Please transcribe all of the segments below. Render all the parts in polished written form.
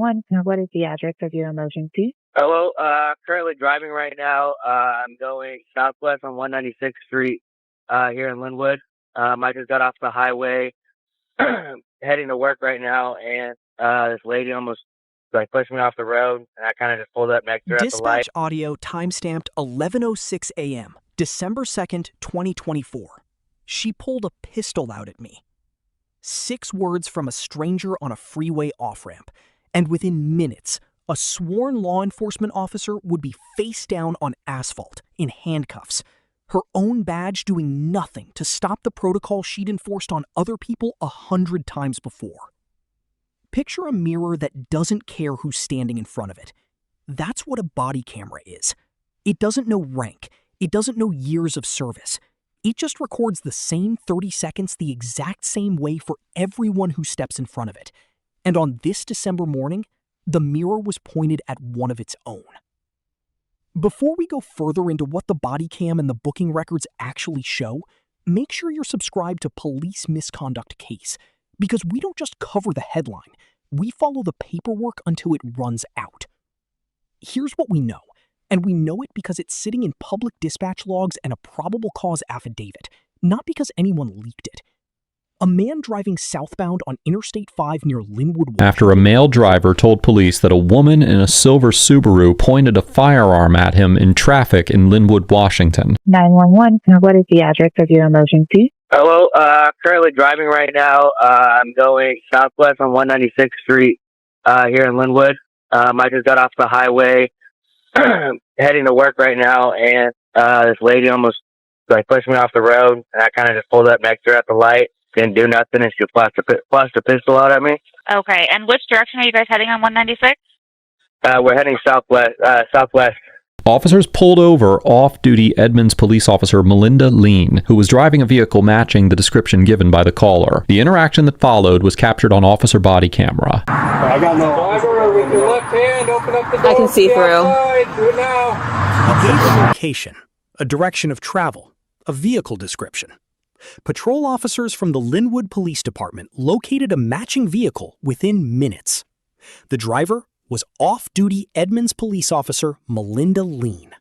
911. What is the address of your emergency? Hello, currently driving right now. I'm going southwest on 196th Street here in Linwood. I just got off the highway heading to work right now, and this lady almost pushed me off the road, and I kind of just pulled up next to her at the light. Dispatch audio timestamped 11:06 a.m., December 2nd, 2024. She pulled a pistol out at me. 6 words from a stranger on a freeway off-ramp, and within minutes, a sworn law enforcement officer would be face down on asphalt, in handcuffs, her own badge doing nothing to stop the protocol she'd enforced on other people 100 times before. Picture a mirror that doesn't care who's standing in front of it. That's what a body camera is. It doesn't know rank. It doesn't know years of service. It just records the same 30 seconds the exact same way for everyone who steps in front of it. And on this December morning, the mirror was pointed at one of its own. Before we go further into what the body cam and the booking records actually show, make sure you're subscribed to Police Misconduct Case, because we don't just cover the headline, we follow the paperwork until it runs out. Here's what we know, and we know it because it's sitting in public dispatch logs and a probable cause affidavit, not because anyone leaked it. A man driving southbound on Interstate 5 near Linwood, after a male driver told police that a woman in a silver Subaru pointed a firearm at him in traffic in Linwood, Washington. 911. What is the address of your emergency? Hello, currently driving right now. I'm going southwest on 196th Street here in Linwood. I just got off the highway heading to work right now, and this lady almost pushed me off the road, and I kind of just pulled up next to her at the light. Didn't do nothing, and she flashed a pistol out at me. Okay, and which direction are you guys heading on 196? We're heading southwest. Officers pulled over off-duty Edmonds police officer Melinda Lean, who was driving a vehicle matching the description given by the caller. The interaction that followed was captured on officer body camera. I got no. Driver, with your left hand, open up the door. I can see through. Outside. Do it now. A gave location, a direction of travel, a vehicle description. Patrol officers from the Linwood Police Department located a matching vehicle within minutes. The driver was off-duty Edmonds police officer Melinda Lean.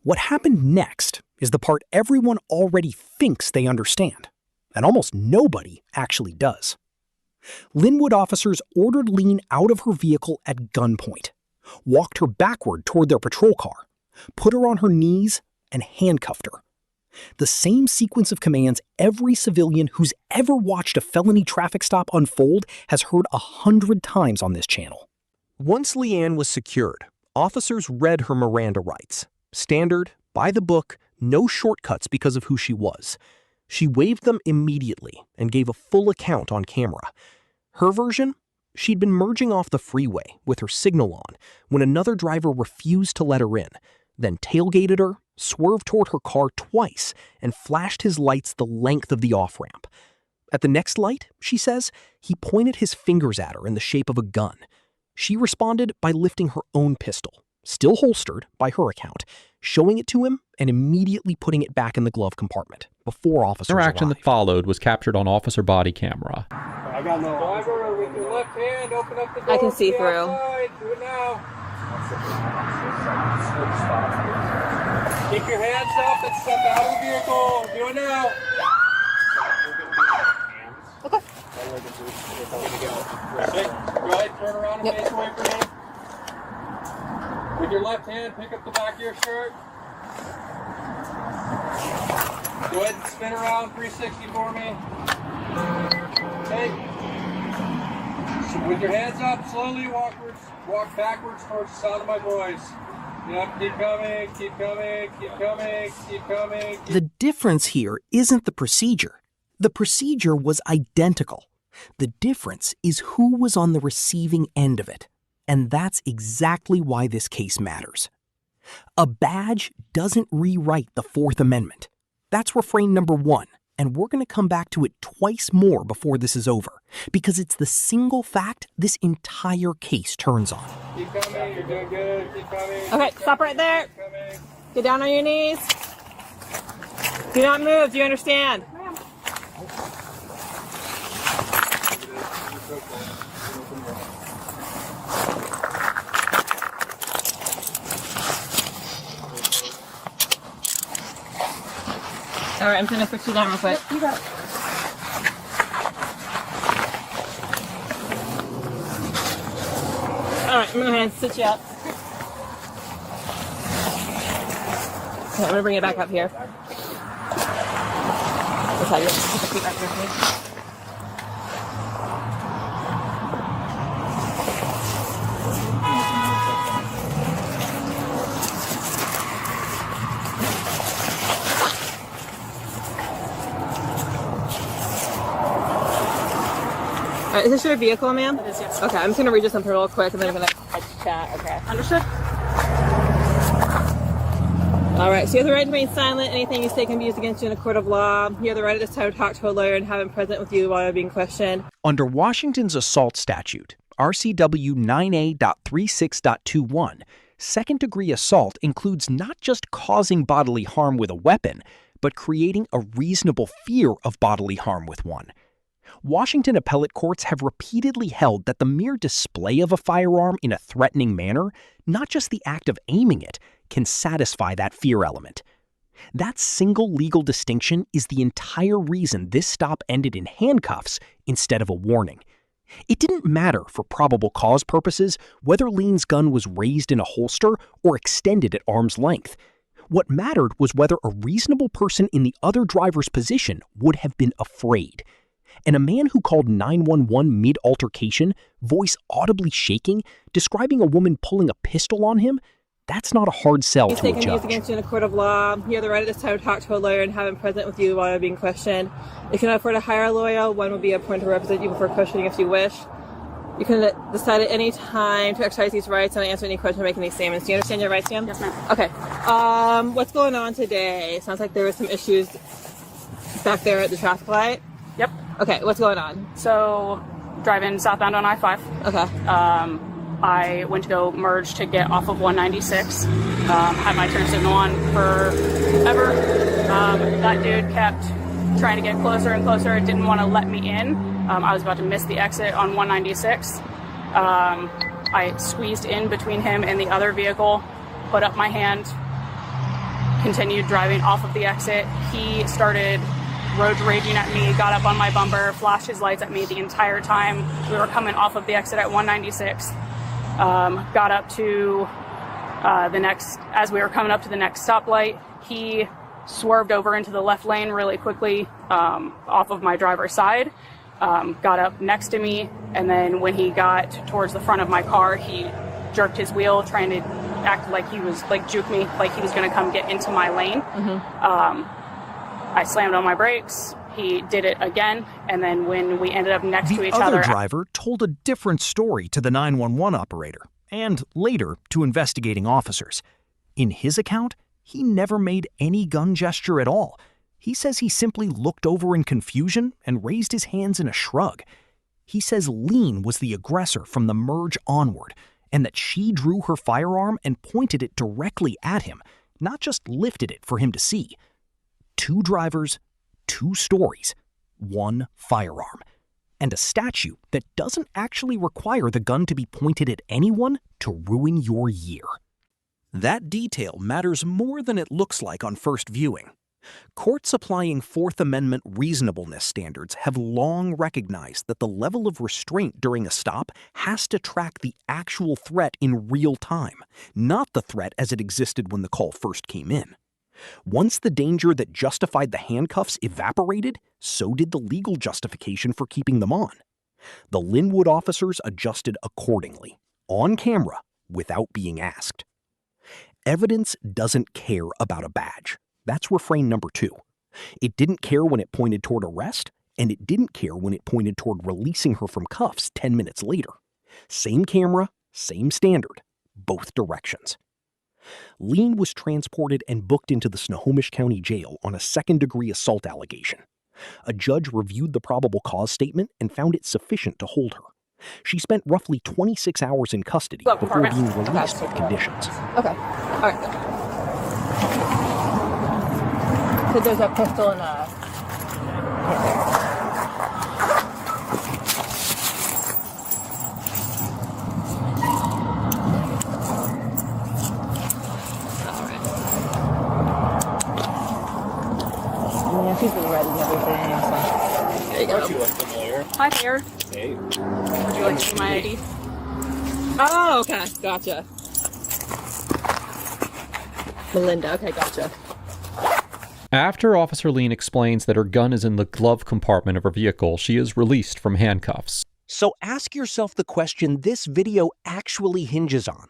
What happened next is the part everyone already thinks they understand, and almost nobody actually does. Linwood officers ordered Lean out of her vehicle at gunpoint, walked her backward toward their patrol car, put her on her knees, and handcuffed her. The same sequence of commands every civilian who's ever watched a felony traffic stop unfold has heard 100 times on this channel. Once Leanne was secured, officers read her Miranda rights. Standard, by the book, no shortcuts because of who she was. She waived them immediately and gave a full account on camera. Her version? She'd been merging off the freeway with her signal on when another driver refused to let her in, then tailgated her, swerved toward her car twice, and flashed his lights the length of the off-ramp. At the next light, she says, he pointed his fingers at her in the shape of a gun. She responded by lifting her own pistol, still holstered by her account, showing it to him and immediately putting it back in the glove compartment before officers Interaction arrived. that followed was captured on officer body camera. I got no. Driver, with your left hand, open up the door. I can see through. Outside. Do it now. Keep your hands up and step out of the vehicle. Do it now. Okay. Go ahead, turn around and face away from me. With your left hand, pick up the back of your shirt. Go ahead and spin around 360 for me. Okay. So with your hands up, slowly walk backwards towards the sound of my voice. Yep, keep coming, keep coming, keep coming, keep coming. The difference here isn't the procedure. The procedure was identical. The difference is who was on the receiving end of it. And that's exactly why this case matters. A badge doesn't rewrite the Fourth Amendment. That's refrain number 1, and we're going to come back to it twice more before this is over, because it's the single fact this entire case turns on. Keep coming, you're doing good, keep coming. Okay, stop right there. Get down on your knees. Do not move, do you understand? All right, I'm gonna put you down real quick. You got it. All right, I'm gonna sit you up. Okay, I'm gonna bring it back up here. Put the feet back here, please. Is this your vehicle, ma'am? It is, yes. Okay, I'm just gonna read you something real quick and then I'm gonna chat. Okay. Understood? All right, so you have the right to remain silent. Anything you say can be used against you in a court of law. You have the right at this time to talk to a lawyer and have him present with you while you're being questioned. Under Washington's assault statute, RCW 9A.36.21, second-degree assault includes not just causing bodily harm with a weapon, but creating a reasonable fear of bodily harm with one. Washington appellate courts have repeatedly held that the mere display of a firearm in a threatening manner, not just the act of aiming it, can satisfy that fear element. That single legal distinction is the entire reason this stop ended in handcuffs instead of a warning. It didn't matter for probable cause purposes whether Lean's gun was raised in a holster or extended at arm's length. What mattered was whether a reasonable person in the other driver's position would have been afraid. And a man who called 911 mid-altercation, voice audibly shaking, describing a woman pulling a pistol on him, that's not a hard sell to a Can be used judge. against you in a court of law. You have the right at this time to talk to a lawyer and have him present with you while you're being questioned. If you can afford to hire a lawyer, one will be appointed to represent you before questioning if you wish. You can decide at any time to exercise these rights and answer any questions or make any statements. Do you understand your rights, ma'am? Yes, ma'am. Okay. What's going on today? Sounds like there was some issues back there at the traffic light. Yep. Okay, what's going on? So, driving southbound on I-5. Okay. I went to go merge to get off of 196. Had my turn signal on forever. That dude kept trying to get closer and closer. Didn't want to let me in. I was about to miss the exit on 196. I squeezed in between him and the other vehicle, put up my hand, continued driving off of the exit. He started road raging at me, got up on my bumper, flashed his lights at me the entire time. We were coming off of the exit at 196. Got up to as we were coming up to the next stoplight, he swerved over into the left lane really quickly off of my driver's side, got up next to me, and then when he got towards the front of my car, he jerked his wheel, trying to act like he was, like, juke me, like he was going to come get into my lane. I slammed on my brakes. He did it again, and then when we ended up next to each other... The other driver told a different story to the 911 operator, and later to investigating officers. In his account, he never made any gun gesture at all. He says he simply looked over in confusion and raised his hands in a shrug. He says Lean was the aggressor from the merge onward, and that she drew her firearm and pointed it directly at him, not just lifted it for him to see. 2 drivers, 2 stories, 1 firearm, and a statute that doesn't actually require the gun to be pointed at anyone to ruin your year. That detail matters more than it looks like on first viewing. Courts applying Fourth Amendment reasonableness standards have long recognized that the level of restraint during a stop has to track the actual threat in real time, not the threat as it existed when the call first came in. Once the danger that justified the handcuffs evaporated, so did the legal justification for keeping them on. The Linwood officers adjusted accordingly, on camera, without being asked. Evidence doesn't care about a badge. That's refrain number 2. It didn't care when it pointed toward arrest, and it didn't care when it pointed toward releasing her from cuffs 10 minutes later. Same camera, same standard, both directions. Lean was transported and booked into the Snohomish County Jail on a second-degree assault allegation. A judge reviewed the probable cause statement and found it sufficient to hold her. She spent roughly 26 hours in custody before being released with conditions. Okay. All right. So there's a pistol and a... you go. You look familiar. Hi there. Hey. Would you like to see my ID? Oh, okay. Gotcha. Melinda. Okay, gotcha. After Officer Lean explains that her gun is in the glove compartment of her vehicle, she is released from handcuffs. So ask yourself the question this video actually hinges on.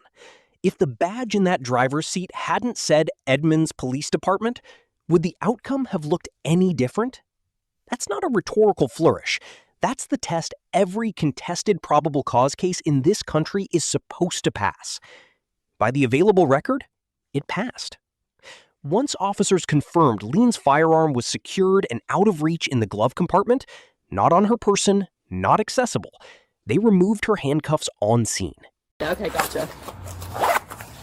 If the badge in that driver's seat hadn't said Edmonds Police Department, would the outcome have looked any different? That's not a rhetorical flourish. That's the test every contested probable cause case in this country is supposed to pass. By the available record, it passed. Once officers confirmed Lean's firearm was secured and out of reach in the glove compartment, not on her person, not accessible, they removed her handcuffs on scene. Okay, gotcha.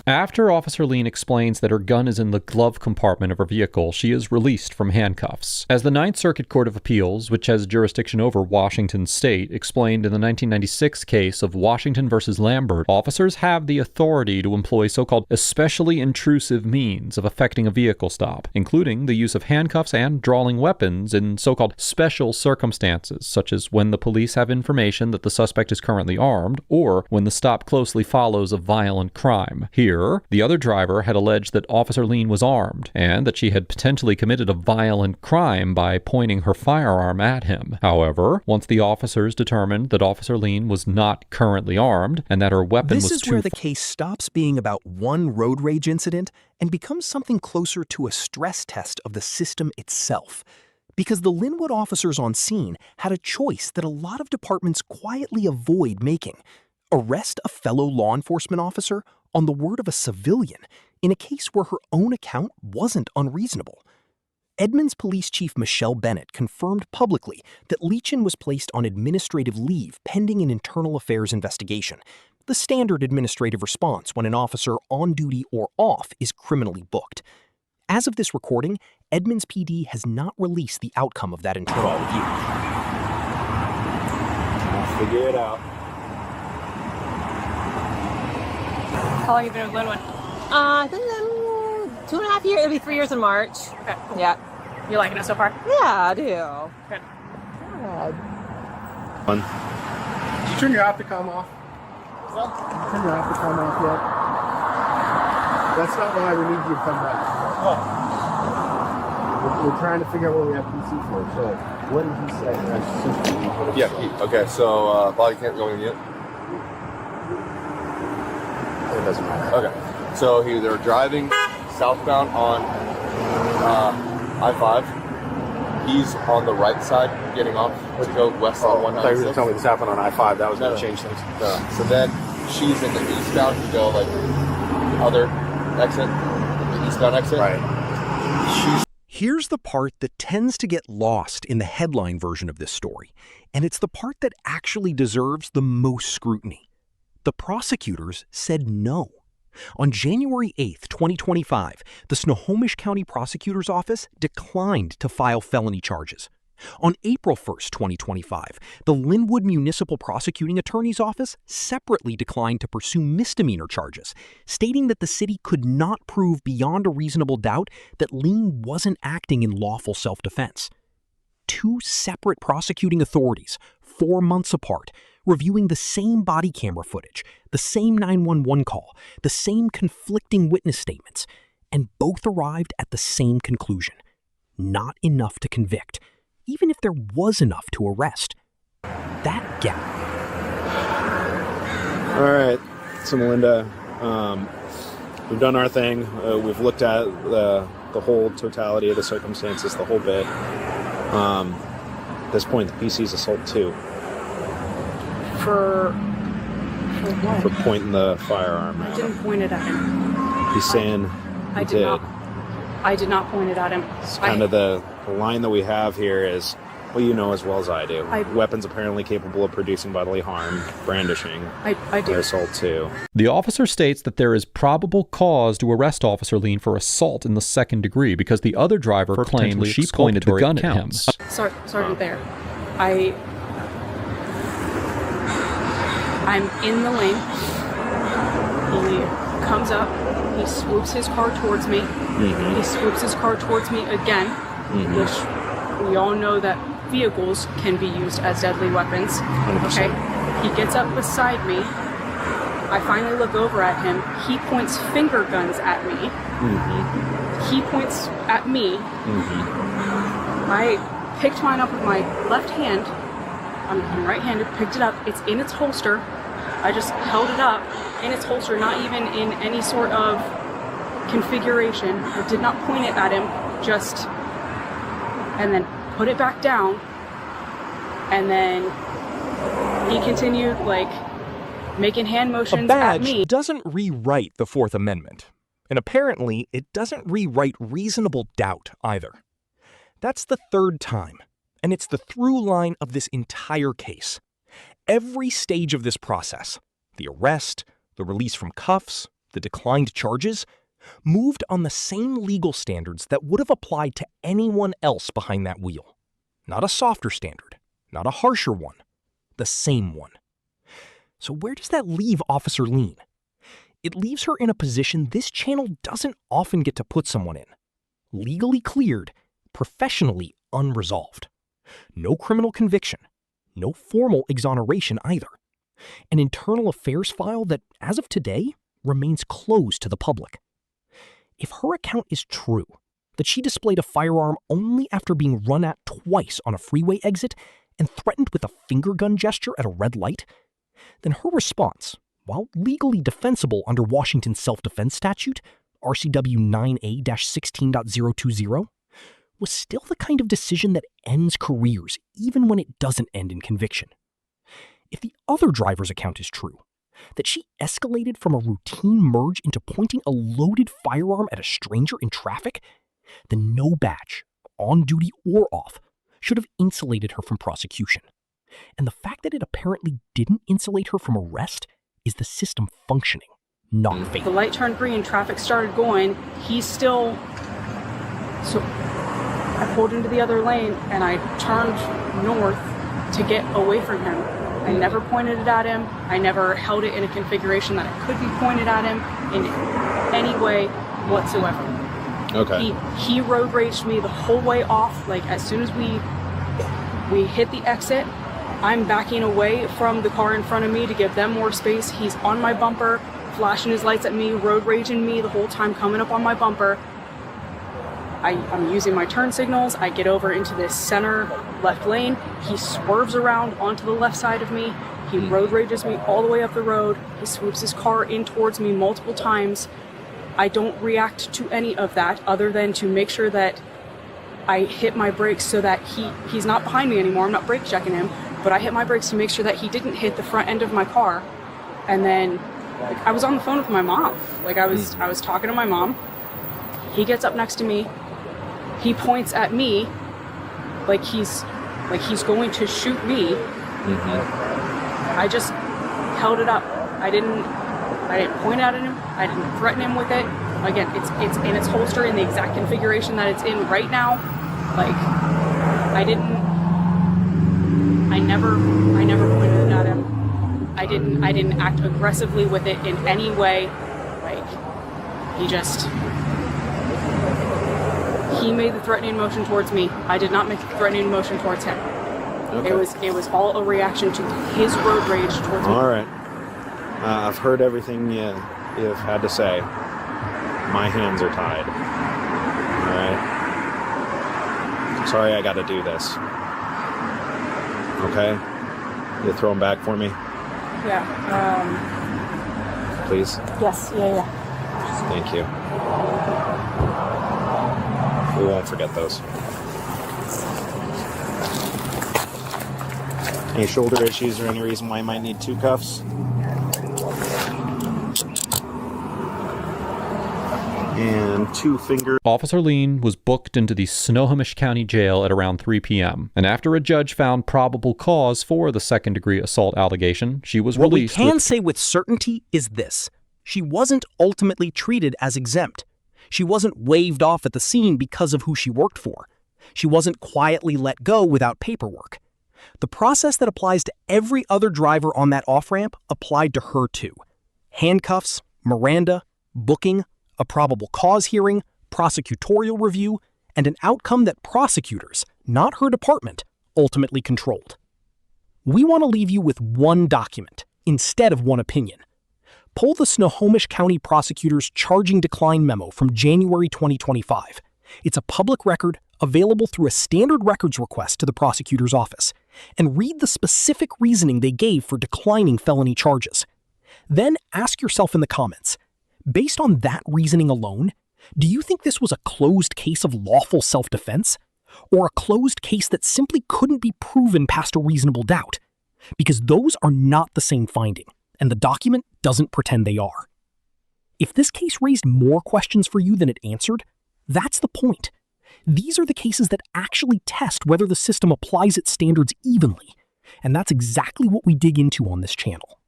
After Officer Lean explains that her gun is in the glove compartment of her vehicle, she is released from handcuffs. As the Ninth Circuit Court of Appeals, which has jurisdiction over Washington State, explained in the 1996 case of Washington versus Lambert, officers have the authority to employ so-called especially intrusive means of effecting a vehicle stop, including the use of handcuffs and drawing weapons in so-called special circumstances, such as when the police have information that the suspect is currently armed, or when the stop closely follows a violent crime. Here, the other driver had alleged that Officer Lean was armed and that she had potentially committed a violent crime by pointing her firearm at him. However, once the officers determined that Officer Lean was not currently armed and that her weapon was This is where the case stops being about one road rage incident and becomes something closer to a stress test of the system itself. Because the Linwood officers on scene had a choice that a lot of departments quietly avoid making. Arrest a fellow law enforcement officer on the word of a civilian in a case where her own account wasn't unreasonable. Edmonds Police Chief Michelle Bennett confirmed publicly that Leachin was placed on administrative leave pending an internal affairs investigation, the standard administrative response when an officer on duty or off is criminally booked. As of this recording, Edmonds PD has not released the outcome of that internal review. I'll figure it out. How long have you been with Linwood? I think 2.5 years. It'll be 3 years in March. Okay. Yeah. You liking it so far? Yeah, I do. Good. Good. Did you turn your Opticom off? Well, turn your Opticom off yet? That's not why we need you to come back. Oh. We're trying to figure out what we have PC for. So, what did he say? Yeah. Okay. So, Bodycam going yet? It doesn't matter. Okay. So they're driving southbound on I-5. He's on the right side, getting off to go west on 196. I thought you were going to tell me this happened on I-5. That was going to change things. No. So then she's in the eastbound to go like other exit, the eastbound exit. Right. Here's the part that tends to get lost in the headline version of this story, and it's the part that actually deserves the most scrutiny. The prosecutors said no. On January 8th, 2025, the Snohomish County Prosecutor's Office declined to file felony charges. On April 1st, 2025, the Linwood Municipal Prosecuting Attorney's Office separately declined to pursue misdemeanor charges, stating that the city could not prove beyond a reasonable doubt that Lean wasn't acting in lawful self-defense. Two separate prosecuting authorities, 4 months apart, reviewing the same body camera footage, the same 911 call, the same conflicting witness statements, and both arrived at the same conclusion. Not enough to convict, even if there was enough to arrest. That gap. All right. So, Melinda, we've done our thing. We've looked at the whole totality of the circumstances, the whole bit. At this point, the PC's assault too. For what? For pointing the firearm I at didn't him. point it at him. He's saying I he did not. I did not point it at him. It's kind of the line that we have here is, well, you know as well as I do. Weapons apparently capable of producing bodily harm, brandishing, I do. assault too. The officer states that there is probable cause to arrest Officer Lean for assault in the second degree because the other driver claimed she pointed the gun at him. Sergeant Bear, I'm in the lane. He comes up. He swoops his car towards me. Mm-hmm. He swoops his car towards me again, which we all know that vehicles can be used as deadly weapons. 100%. Okay? He gets up beside me. I finally look over at him. He points finger guns at me. He points at me. I picked mine up with my left hand. I'm right-handed, picked it up. It's in its holster. I just held it up in its holster, not even in any sort of configuration. I did not point it at him, just, and then put it back down. And then he continued, like, making hand motions at me. A badge doesn't rewrite the Fourth Amendment. And apparently, it doesn't rewrite reasonable doubt either. That's the third time, and it's the through line of this entire case. Every stage of this process, the arrest, the release from cuffs, the declined charges, moved on the same legal standards that would have applied to anyone else behind that wheel. Not a softer standard, not a harsher one, the same one. So where does that leave Officer Lean? It leaves her in a position this channel doesn't often get to put someone in. Legally cleared, professionally unresolved. No criminal conviction. No formal exoneration either. An internal affairs file that, as of today, remains closed to the public. If her account is true, that she displayed a firearm only after being run at twice on a freeway exit and threatened with a finger gun gesture at a red light, then her response, while legally defensible under Washington's self-defense statute, RCW 9A-16.020, was still the kind of decision that ends careers even when it doesn't end in conviction. If the other driver's account is true, that she escalated from a routine merge into pointing a loaded firearm at a stranger in traffic, then no badge, on duty or off, should have insulated her from prosecution. And the fact that it apparently didn't insulate her from arrest is the system functioning, not failing. The light turned green, traffic started going. He's still... So I pulled into the other lane and I turned north to get away from him. I never pointed it at him. I never held it in a configuration that it could be pointed at him in any way whatsoever. Okay. He road raged me the whole way off. Like, as soon as we hit the exit, I'm backing away from the car in front of me to give them more space. He's on my bumper, flashing his lights at me, road raging me the whole time, coming up on my bumper. I'm using my turn signals. I get over into this center left lane. He swerves around onto the left side of me. He road rages me all the way up the road. He swoops his car in towards me multiple times. I don't react to any of that other than to make sure that I hit my brakes so that he's not behind me anymore. I'm not brake checking him, but I hit my brakes to make sure that he didn't hit the front end of my car. And then, like, I was on the phone with my mom. Like, I was talking to my mom. He gets up next to me. He points at me like he's going to shoot me. I just held it up. I didn't point at him. I didn't threaten him with it. Again, it's in its holster in the exact configuration that it's in right now. Like, I never pointed it at him. I didn't act aggressively with it in any way. Like, he made the threatening motion towards me. I did not make the threatening motion towards him. Okay. It was all a reaction to his road rage towards me. All right. I've heard everything you've had to say. My hands are tied. All right. Sorry I got to do this. Okay? You throw them back for me? Yeah. Please? Yes. Yeah. Thank you. We won't forget those. Any shoulder issues or any reason why you might need two cuffs? And two finger. Officer Lean was booked into the Snohomish County Jail at around 3 p.m. And after a judge found probable cause for the second-degree assault allegation, she was released. What we can say with certainty is this. She wasn't ultimately treated as exempt. She wasn't waved off at the scene because of who she worked for. She wasn't quietly let go without paperwork. The process that applies to every other driver on that off-ramp applied to her too. Handcuffs, Miranda, booking, a probable cause hearing, prosecutorial review, and an outcome that prosecutors, not her department, ultimately controlled. We want to leave you with one document instead of one opinion. Pull the Snohomish County Prosecutor's Charging Decline Memo from January 2025. It's a public record available through a standard records request to the prosecutor's office, and read the specific reasoning they gave for declining felony charges. Then ask yourself in the comments, based on that reasoning alone, do you think this was a closed case of lawful self-defense? Or a closed case that simply couldn't be proven past a reasonable doubt? Because those are not the same finding, and the document doesn't pretend they are. If this case raised more questions for you than it answered, that's the point. These are the cases that actually test whether the system applies its standards evenly, and that's exactly what we dig into on this channel.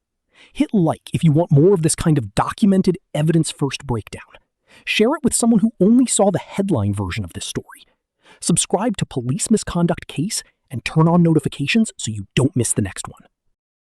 Hit like if you want more of this kind of documented evidence-first breakdown. Share it with someone who only saw the headline version of this story. Subscribe to Police Misconduct Case and turn on notifications so you don't miss the next one.